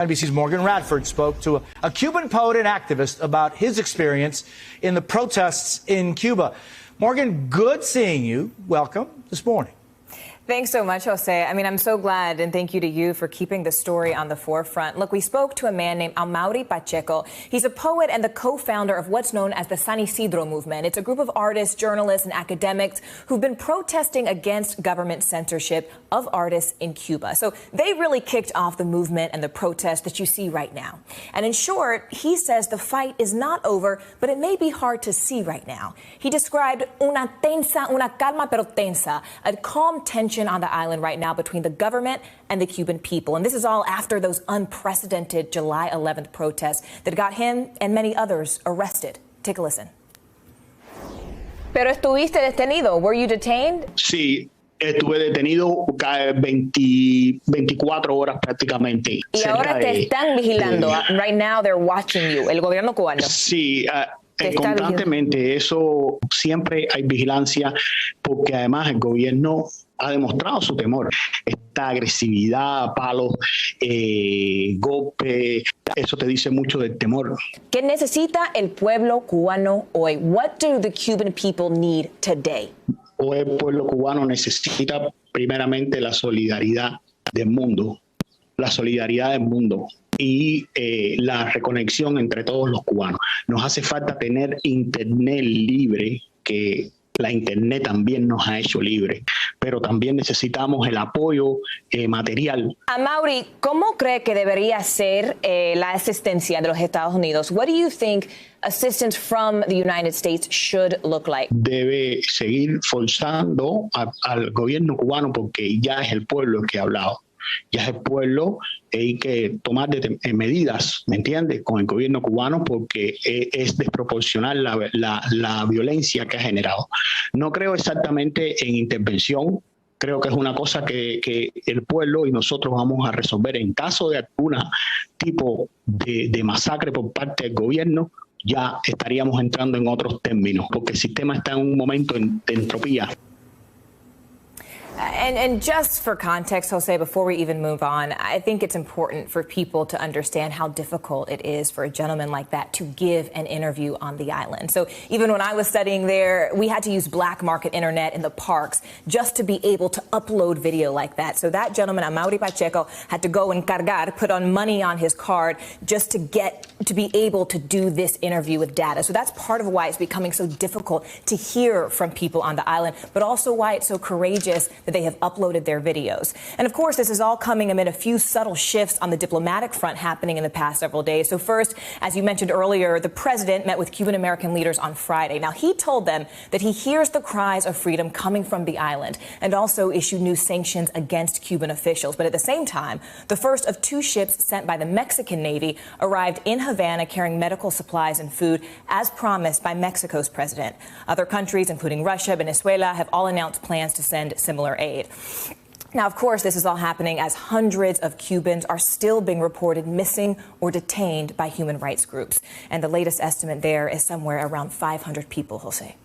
NBC's Morgan Radford spoke to a Cuban poet and activist about his experience in the protests in Cuba. Morgan, good seeing you. Welcome this morning. Thanks so much, Jose. I mean, I'm so glad, and thank you to you for keeping the story on the forefront. Look, we spoke to a man named Amaury Pacheco. He's a poet and the co-founder of what's known as the San Isidro movement. It's a group of artists, journalists, and academics who've been protesting against government censorship of artists in Cuba. So they really kicked off the movement and the protest that you see right now. And in short, he says the fight is not over, but it may be hard to see right now. He described una calma pero tensa, a calm tension on the island right now between the government and the Cuban people. And this is all after those unprecedented July 11th protests that got him and many others arrested. Take a listen. Pero estuviste detenido. Were you detained? Sí. Estuve detenido 24 horas prácticamente. Y ahora te están vigilando. Right now they're watching you. El gobierno cubano. Sí, constantemente. Eso siempre hay vigilancia porque además el gobierno ha demostrado su temor. Esta agresividad, palos, golpes, eso te dice mucho del temor. ¿Qué necesita el pueblo cubano hoy? What do the Cuban people need today? Hoy el pueblo cubano necesita primeramente la solidaridad del mundo, y la reconexión entre todos los cubanos. Nos hace falta tener internet libre, que la internet también nos ha hecho libre, pero también necesitamos el apoyo material. Amaury, ¿cómo cree que debería ser la asistencia de los Estados Unidos? What do you think assistance from the United States should look like? Debe seguir forzando al gobierno cubano porque ya es el pueblo el que ha hablado. Ya es el pueblo, hay que tomar medidas, ¿me entiendes?, con el gobierno cubano porque es desproporcional la violencia que ha generado. No creo exactamente en intervención, creo que es una cosa que el pueblo y nosotros vamos a resolver en caso de algún tipo de masacre por parte del gobierno. Ya estaríamos entrando en otros términos porque el sistema está en un momento de entropía. And just for context, Jose, before we even move on, I think it's important for people to understand how difficult it is for a gentleman like that to give an interview on the island. So even when I was studying there, we had to use black market internet in the parks just to be able to upload video like that. So that gentleman, Amaury Pacheco, had to go and cargar, put on money on his card just to be able to do this interview with data. So that's part of why it's becoming so difficult to hear from people on the island, but also why it's so courageous that they have uploaded their videos. And of course, this is all coming amid a few subtle shifts on the diplomatic front happening in the past several days. So first, as you mentioned earlier, the president met with Cuban American leaders on Friday. Now, he told them that he hears the cries of freedom coming from the island and also issued new sanctions against Cuban officials. But at the same time, the first of two ships sent by the Mexican Navy arrived in Havana carrying medical supplies and food as promised by Mexico's president. Other countries, including Russia, Venezuela, have all announced plans to send similar aid. Now, of course, this is all happening as hundreds of Cubans are still being reported missing or detained by human rights groups. And the latest estimate there is somewhere around 500 people, Jose.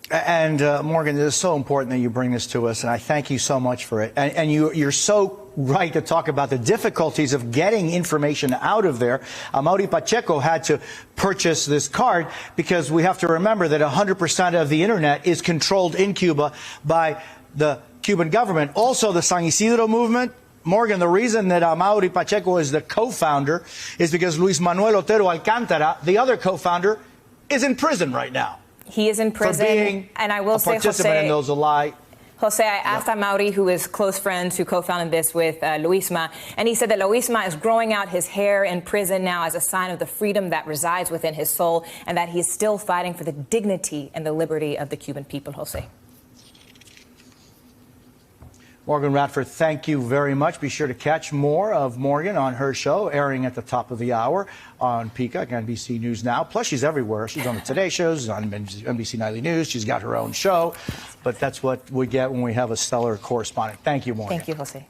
And Morgan, it is so important that you bring this to us, and I thank you so much for it. And you're so right to talk about the difficulties of getting information out of there. Amaury Pacheco had to purchase this card because we have to remember that 100% of the internet is controlled in Cuba by the Cuban government. Also, the San Isidro movement. Morgan, the reason that Amaury Pacheco is the co-founder is because Luis Manuel Otero Alcántara, the other co-founder, is in prison right now. He is in prison, for being and I will say, participant in those Jose, I asked Amaury, who is close friends, who co-founded this with Luisma, and he said that Luisma is growing out his hair in prison now as a sign of the freedom that resides within his soul, and that he is still fighting for the dignity and the liberty of the Cuban people, Jose. Morgan Radford, thank you very much. Be sure to catch more of Morgan on her show, airing at the top of the hour on Peacock, NBC News Now. Plus, she's everywhere. She's on the Today Show, she's on NBC Nightly News. She's got her own show. But that's what we get when we have a stellar correspondent. Thank you, Morgan. Thank you, Jose.